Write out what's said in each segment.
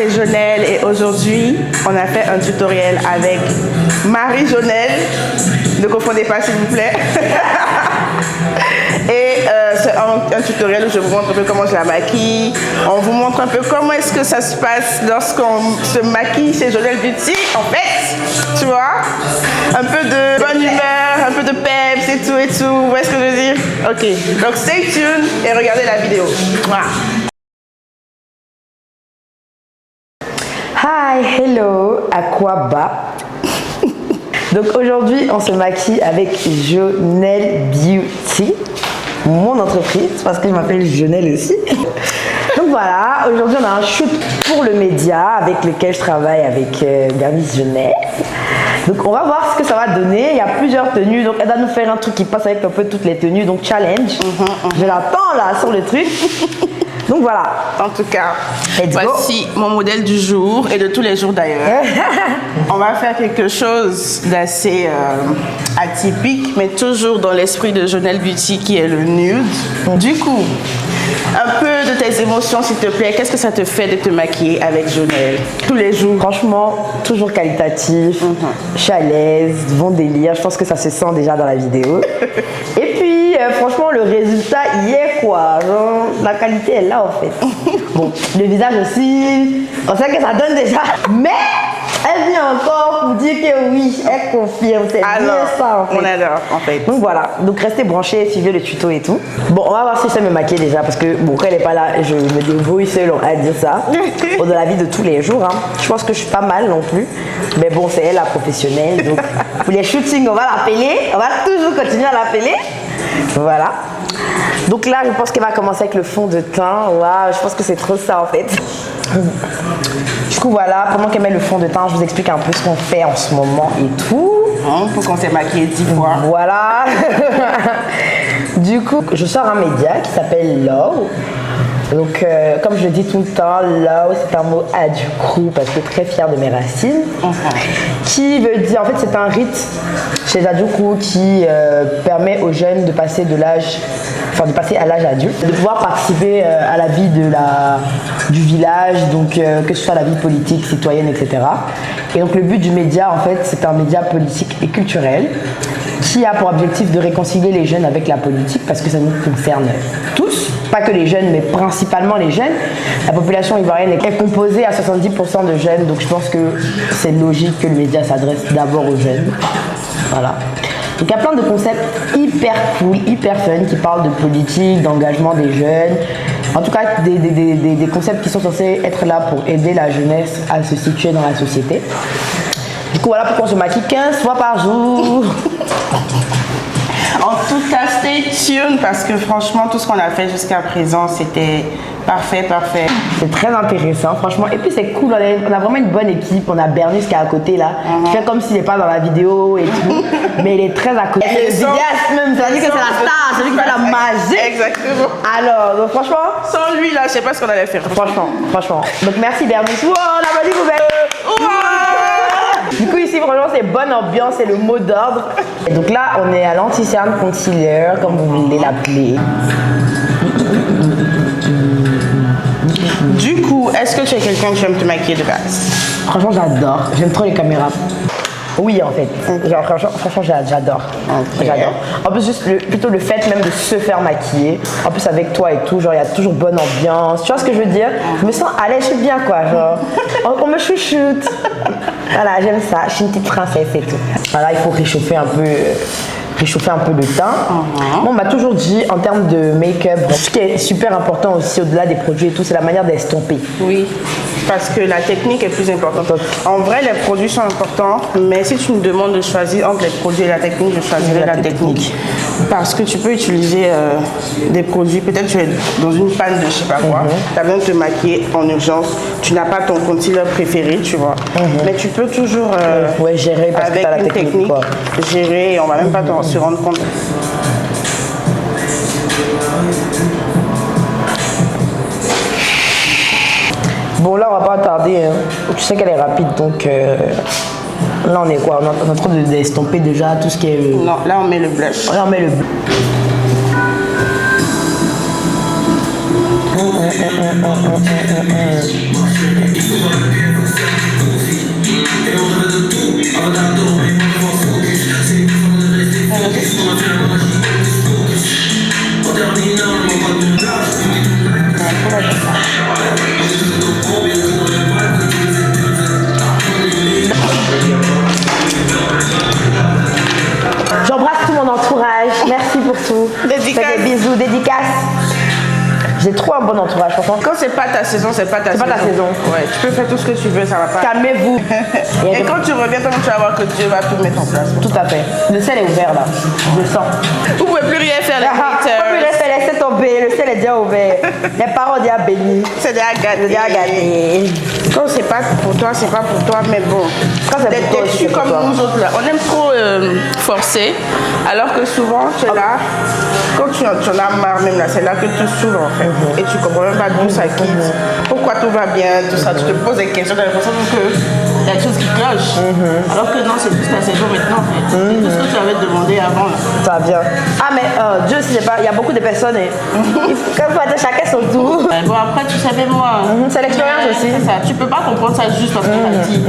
c'est Jonelle et aujourd'hui, on a fait un tutoriel avec Marie-Jonelle. Ne confondez pas s'il vous plaît. Et c'est un tutoriel où je vous montre un peu comment je la maquille. On vous montre un peu comment est-ce que ça se passe lorsqu'on se maquille chez Jonelle Beauty. En fait, tu vois, un peu de bonne humeur, un peu de peps et tout et tout. Vous voyez ce que je veux dire? Ok, donc stay tuned et regardez la vidéo. Voilà. Hi, hello, Aquaba. Donc aujourd'hui, on se maquille avec Jonelle Beauty, mon entreprise, parce que je m'appelle Jonelle aussi. Donc voilà, aujourd'hui on a un shoot pour le média avec lequel je travaille avec Miss Jonelle. Donc on va voir ce que ça va donner. Il y a plusieurs tenues, donc elle va nous faire un truc qui passe avec un peu toutes les tenues, donc challenge. Je l'attends là sur le truc. Donc voilà. En tout cas, voici mon modèle du jour et de tous les jours d'ailleurs. On va faire quelque chose d'assez atypique, mais toujours dans l'esprit de Jonelle Beauty qui est le nude. Du coup, un peu de tes émotions s'il te plaît. Qu'est-ce que ça te fait de te maquiller avec Jonelle tous les jours? Franchement, toujours qualitatif, je suis à l'aise, bon délire. Je pense que ça se sent déjà dans la vidéo. Et puis, franchement, le résultat y est quoi. Genre, la qualité est là en fait. Bon, le visage aussi, on sait que ça donne déjà. Mais elle vient encore pour dire que oui, elle confirme. C'est bien ça en fait. On adore en fait. Donc voilà, donc restez branchés, suivez le tuto et tout. Bon, on va voir si je sais me maquiller déjà parce que bon, quand elle n'est pas là, je me débrouille seule à dire ça. Dans la vie de tous les jours, hein. Je pense que je suis pas mal non plus. Mais bon, c'est elle la professionnelle. Donc pour les shootings, on va l'appeler. On va toujours continuer à l'appeler. Voilà. Donc là, je pense qu'elle va commencer avec le fond de teint. Waouh, je pense que c'est trop ça en fait. Du coup, voilà, pendant qu'elle met le fond de teint, je vous explique un peu ce qu'on fait en ce moment et tout. Pour qu'on s'est maquillé 10 fois. Voilà. Du coup, je sors un média qui s'appelle Love. Donc, comme je le dis tout le temps, Love, c'est un mot adjukru parce que très fière de mes racines. Qui veut dire, en fait, c'est un rite chez les adjukru qui permet aux jeunes de passer de l'âge, enfin de passer à l'âge adulte, de pouvoir participer à la vie du village, donc que ce soit la vie politique, citoyenne, etc. Et donc le but du média, en fait, c'est un média politique et culturel qui a pour objectif de réconcilier les jeunes avec la politique parce que ça nous concerne tous, pas que les jeunes, mais principalement les jeunes. La population ivoirienne est composée à 70% de jeunes, donc je pense que c'est logique que le média s'adresse d'abord aux jeunes. Voilà. Donc il y a plein de concepts hyper cool, hyper fun qui parlent de politique, d'engagement des jeunes. En tout cas, des concepts qui sont censés être là pour aider la jeunesse à se situer dans la société. Du coup, voilà pourquoi on se maquille 15 fois par jour. En tout cas, stay tuned parce que franchement, tout ce qu'on a fait jusqu'à présent, c'était parfait, parfait. C'est très intéressant, franchement. Et puis c'est cool, on a vraiment une bonne équipe. On a Bernus qui est à côté là, qui fait comme s'il n'est pas dans la vidéo et tout. Mais il est très à côté. Et le vidéaste même, ça veut dire que c'est la star, c'est lui qui fait la magie. Exactement. Alors, donc franchement, sans lui là, je sais pas ce qu'on allait faire. Franchement. Donc merci Bernus. Wow, on a dit poubelle. Du coup ici franchement c'est bonne ambiance, c'est le mot d'ordre. Et donc là on est à l'anti-cerne concealer comme vous voulez l'appeler. Du coup, est-ce que tu es quelqu'un qui aime te maquiller de base? Franchement j'adore, j'aime trop les caméras. Oui en fait, genre, franchement j'adore. Okay. J'adore. En plus juste plutôt le fait même de se faire maquiller. En plus avec toi et tout, genre il y a toujours bonne ambiance. Tu vois ce que je veux dire? Je me sens à l'aise, je suis bien quoi, genre on me chouchoute. Voilà, j'aime ça, je suis une petite princesse et tout. Voilà, il faut réchauffer un peu le teint. Bon, on m'a toujours dit en termes de make-up, ce qui est super important aussi au-delà des produits et tout, c'est la manière d'estomper. Oui, parce que la technique est plus importante. En vrai, les produits sont importants, mais si tu me demandes de choisir entre les produits et la technique, je choisirais la technique. Parce que tu peux utiliser des produits, peut-être tu es dans une panne de je sais pas quoi, tu as besoin de te maquiller en urgence, tu n'as pas ton concealer préféré, tu vois. Mais tu peux toujours, gérer parce avec que une technique, gérer et on va même pas se rendre compte. Bon là on va pas tarder, hein. Tu sais qu'elle est rapide donc là on est quoi? On est en train d'estomper déjà tout ce qui est... Non, là on met le blush. Là on met le blush. Dédicace. Fais des bisous, dédicace. J'ai trop un bon entourage, franchement. Quand c'est pas ta saison, c'est pas ta saison. C'est pas ta saison. Ouais, tu peux faire tout ce que tu veux, ça va pas. Calmez-vous. Et quand tu reviens, tu vas voir que Dieu va tout mettre en place. Tout à fait. Le ciel est ouvert là. Je le sens. Vous pouvez plus rien faire, les haters. Laissez tomber, le ciel est déjà ouvert. Les parents ont déjà béni. C'est déjà gâté. Déjà gâté. Quand c'est pas pour toi, c'est pas pour toi, mais bon. Quand c'est pour toi, tu comme nous autres là, on aime trop forcer, alors que souvent tu es là, quand tu en as marre même là, c'est là que tu saoules en fait. Et tu comprends même pas d'où ça quitte, pourquoi tout va bien, tout ça, tu te poses des questions, tu as l'impression que il y a quelque chose qui cloche. Alors que non, c'est juste la saison maintenant en fait. C'est tout ce que tu avais demandé avant là. Ça vient. Ah mais Dieu, si c'est pas, il y a beaucoup de personnes. Quand chacun son tour. Bon après tu savais moi. C'est l'expérience aussi. C'est ça. Tu peux pas comprendre ça juste parce qu'on t'a dit.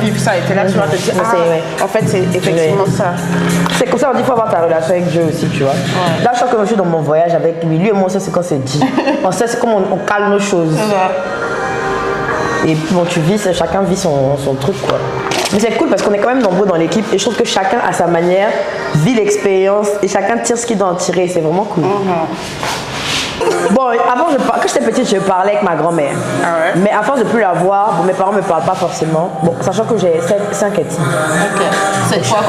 Vivre ça et là tu vas te dire en fait c'est effectivement ça. C'est comme ça on dit qu'il faut avoir ta relation avec Dieu aussi, tu vois. Ouais. Là je crois que je suis dans mon voyage avec lui. Lui et moi on sait ce qu'on s'est dit. On sait comment on calme nos choses. Et puis bon, tu vis, chacun vit son truc quoi. Mais c'est cool parce qu'on est quand même nombreux dans l'équipe et je trouve que chacun à sa manière vit l'expérience et chacun tire ce qu'il doit en tirer. C'est vraiment cool. Bon, avant, quand j'étais petite, je parlais avec ma grand-mère. Ah ouais. Mais à force de plus la voir, bon, mes parents ne me parlent pas forcément. Bon, sachant que j'ai 5 études. Ok. C'est quoi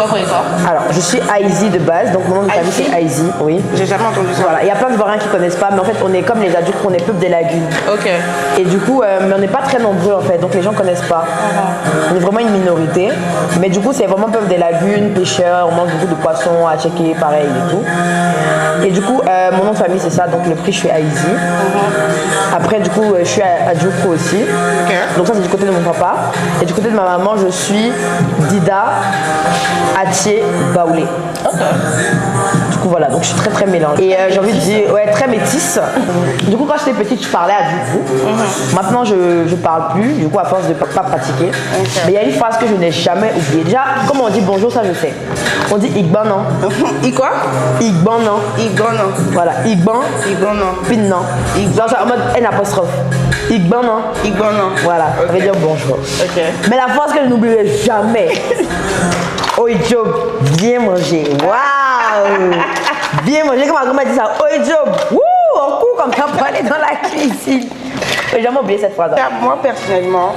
Alors, je suis Aizi de base, donc mon nom de famille c'est Aizi, oui. J'ai jamais entendu ça. Voilà, il y a plein de Ivoiriens qui ne connaissent pas, mais en fait, on est comme les adultes, on est peuple des lagunes. Ok. Et du coup, mais on n'est pas très nombreux en fait, donc les gens ne connaissent pas. On est vraiment une minorité. Mais du coup, c'est vraiment peuple des lagunes, pêcheurs, on mange beaucoup de poissons à checker, pareil et tout. Et du coup, mon nom de famille c'est ça, donc le prix je suis Aizi. Après, du coup, je suis à Djoukro aussi. Okay. Donc ça c'est du côté de mon papa. Et du côté de ma maman, je suis Dida Atié Baoulé. Okay. Du coup voilà, donc je suis très très mélange. Et j'ai envie de dire, ouais, très métisse. Du coup quand j'étais petite, je parlais à Djoukro. Maintenant je parle plus, du coup à force de pas pratiquer. Okay. Mais il y a une phrase que je n'ai jamais oubliée. Déjà, comme on dit bonjour, ça je sais. On dit Igban non. I quoi? Igban non. Igban non. Voilà, Igban. Igban non. Pin non. Genre en mode N apostrophe. Igban non. Igban non. Voilà, okay. Ça veut dire bonjour. Okay. Mais la phrase que je n'oublierai jamais. Oi Job, viens manger. Waouh! Viens manger, comme ma grand-mère dit ça. Oi Job, wouh! On court comme ça pour aller dans la cuisine. J'ai jamais oublié cette phrase. Moi personnellement,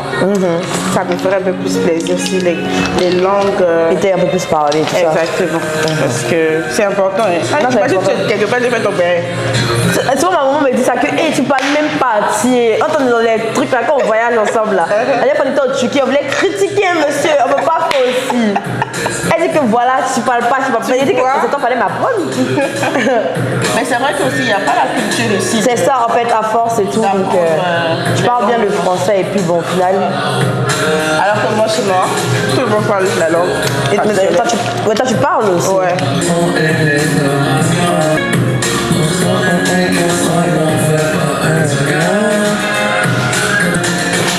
ça me ferait un peu plus plaisir si les langues étaient un peu plus parlées, tout ça. Exactement. Parce que c'est important. Non, c'est important. Quelque part, je fais ton père. Souvent, ma maman me dit ça que hey, tu parles même pas entier. Quand on est dans les trucs là, quand on voyage ensemble là. D'ailleurs, quand on était au Turquie, on voulait critiquer monsieur. On ne peut pas faire aussi. Elle dit que voilà, tu parles pas, tu parles pas. Elle dit que c'est toi, fallait m'apprendre. Mais c'est vrai qu'aussi, il n'y a pas la culture ici. C'est ça en fait, à force et tout. Donc, je parle bien le français et puis bon, au final. Alors que moi, chez moi, tout le monde parle la langue. Et toi, tu parles aussi. Ouais.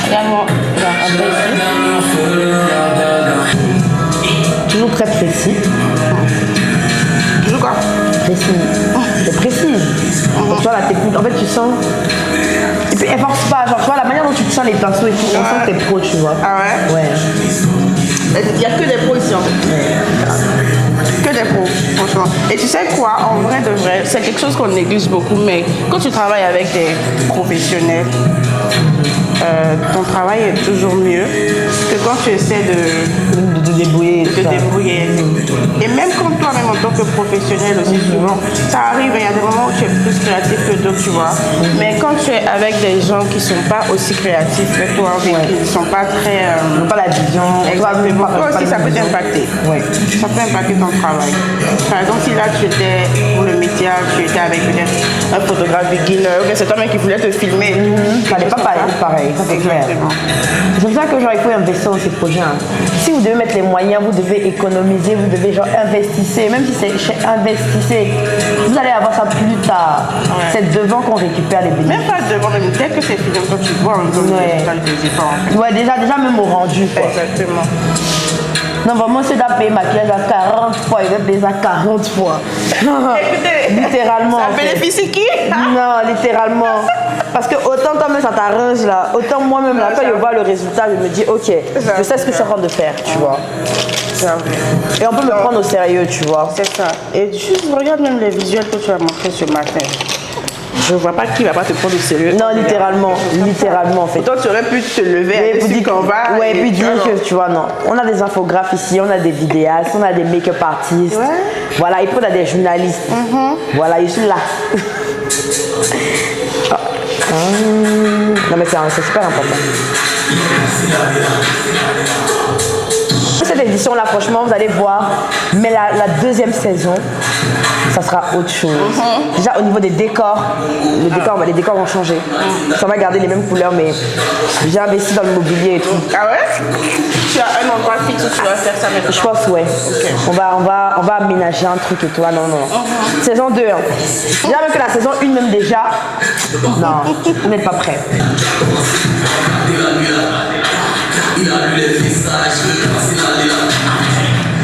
Regarde-moi, toujours très précis. Toujours quoi? Précis. C'est précis. Donc, tu vois la technique. En fait, tu sens. Et puis, elle force pas. Genre, tu vois la manière dont tu sens les pinceaux et tout. On sent que t'es pro, tu vois. Ah ouais? Ouais. Il n'y a que des pros ici en fait. Que des pros, franchement. Et tu sais quoi, en vrai de vrai, c'est quelque chose qu'on néglige beaucoup, mais quand tu travailles avec des professionnels, ton travail est toujours mieux que quand tu essaies de te débrouiller. Et même comme toi-même en tant que professionnel aussi souvent, ça arrive, il y a des moments où tu es plus créatif que d'autres, tu vois. Mais quand tu es avec des gens qui ne sont pas aussi créatifs que toi, qui ne sont pas très... pas la vision. Exactement. Toi aussi, ça peut t'impacter. Oui. Ça peut impacter ton travail. Par exemple, si là, tu étais pour le métier, tu étais avec peut-être un photographe beginner, ou bien c'est toi-même qui voulais te filmer. Ça n'est pas pareil, ça c'est clair. C'est pour ça que genre, il faut investir dans ces projets. Hein. Si vous devez mettre les moyens, vous devez économiser, vous devez genre investir. Même si c'est investissez, vous allez avoir ça plus tard. Ouais. C'est devant qu'on récupère les bénéfices. Même pas devant, même dès que c'est fini, quand tu vois un peu des efforts. En fait. Ouais, déjà même au rendu. Quoi. Exactement. Non, vraiment, c'est d'à payer maquillage à 40 fois, il va payer ça 40 fois. Écoutez, littéralement. Ça bénéficie qui? Non, littéralement. Parce que autant toi-même ça t'arrange là, autant moi-même là, quand je vois le résultat, je me dis ok, je sais ce que je suis en train de faire, tu vois. ça. Et on peut me prendre au sérieux, tu vois. C'est ça. Et juste regarde même les visuels que tu as montrés ce matin. Je vois pas qui va pas te prendre au sérieux. Non, littéralement en fait. Toi, tu aurais pu te lever et dire qu'on va. Ouais, et puis dire que tu vois, non. On a des infographes ici, on a des vidéastes, on a des make-up artistes. Ouais. Voilà, et puis on a des journalistes. Voilà, je suis là. Non, mais c'est super important. Cette édition-là, franchement, vous allez voir. Mais la deuxième saison, ça sera autre chose. Déjà, au niveau des décors, les décors vont changer. Ça va garder les mêmes couleurs, mais j'ai investi dans le mobilier et tout. Ah ouais? Tu as un endroit fixe où tu vas faire ça maintenant? Je pense, ouais. Okay. On va aménager un truc et tout. Non. Saison 2. Hein. Déjà, même que la saison 1, même déjà. Non, vous n'êtes pas prêts. Il a lu les visages, le passé là,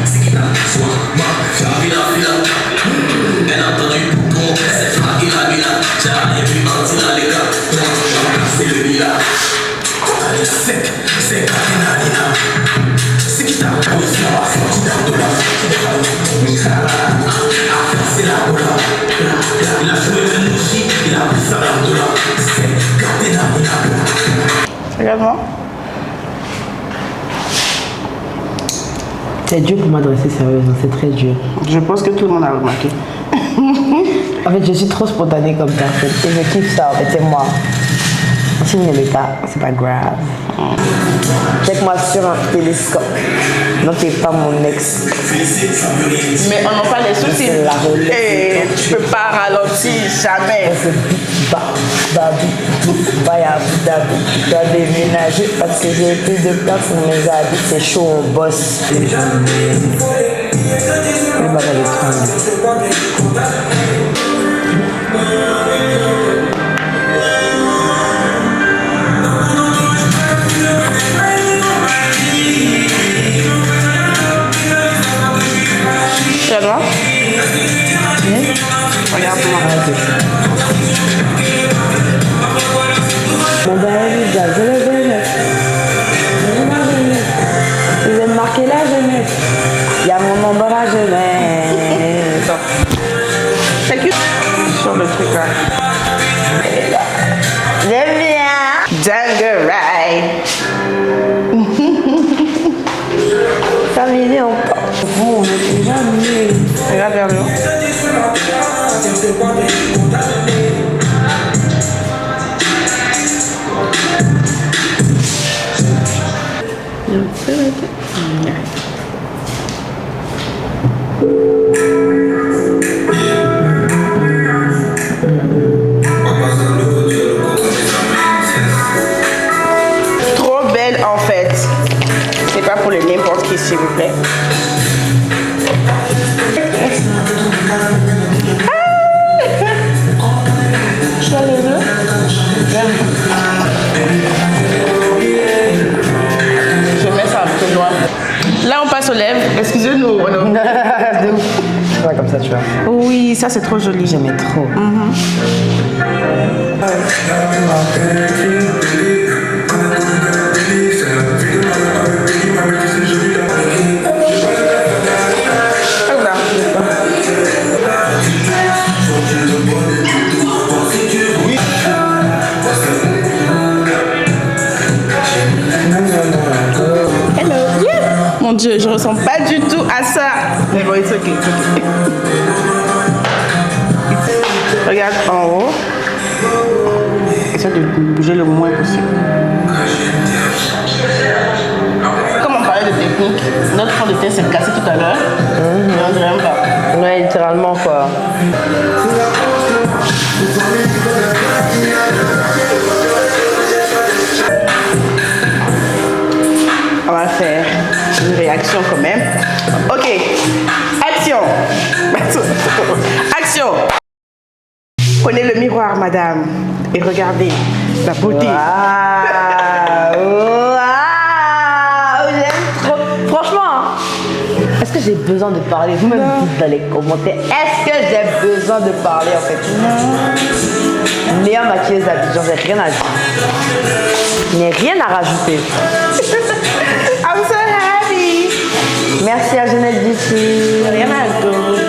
c'est qu'il a soin, moi, elle a entendu pour c'est toi qui l'a mis là, j'ai rien vu mentir dans les gars, moi, j'ai remplacé le lit là. C'est Katina, c'est qui t'a posé la sortie d'un dollar, c'est la bola, il a joué le mouchi, il a pris ça dans le dollar, c'est Katina. Regarde-moi. C'est dur pour moi de rester sérieuse, c'est très dur. Je pense que tout le monde a remarqué. En fait, je suis trop spontanée comme personne. Et je kiffe ça, en fait, c'est moi. Si vous n'aimez pas, c'est pas grave. Check-moi sur un télescope. Non, t'es pas mon ex. Mais on n'a pas les soucis. Et tu peux pas ralentir, jamais. Je dois déménager parce que j'ai plus de place pour mes habits. C'est chaud, on bosse. Regarde-moi. Regarde-moi. Mon bel je le jeunesse. Vous avez marqué la jeunesse. Il y a mon nom dans la jeunesse. C'est que sur le truc là. J'aime bien. Jungle Ride. Ça m'est encore. Bon, on est jamais. Regarde vers le haut. Trop belle en fait. C'est pas pour le n'importe qui, s'il vous plaît. Je mets ça un peu loin. Là, on passe aux lèvres. Excusez-nous. Ouais, comme ça, tu vois. Oui, ça c'est trop joli. J'aimais trop. Mon Dieu, je ressemble pas du tout à ça. Mais bon, it's okay. Regarde en haut. Essaie de bouger le moins possible. Comme on parlait de technique, notre fond de teint s'est cassé tout à l'heure. Mais on dirait même pas. Ouais, littéralement quoi. On va faire une réaction quand même. Ok, action. Action. Prenez le miroir, madame, et regardez la beauté. Waouh, j'aime trop. Franchement, hein, est-ce que j'ai besoin de parler? Vous-même dites dans les commentaires. Est-ce que j'ai besoin de parler en fait? Non. Meilleure maquilleuse d'Abidjan, j'ai rien à dire. Il n'y a rien à rajouter. I'm so happy. Merci à Jeannette Beauty. Rien à tous.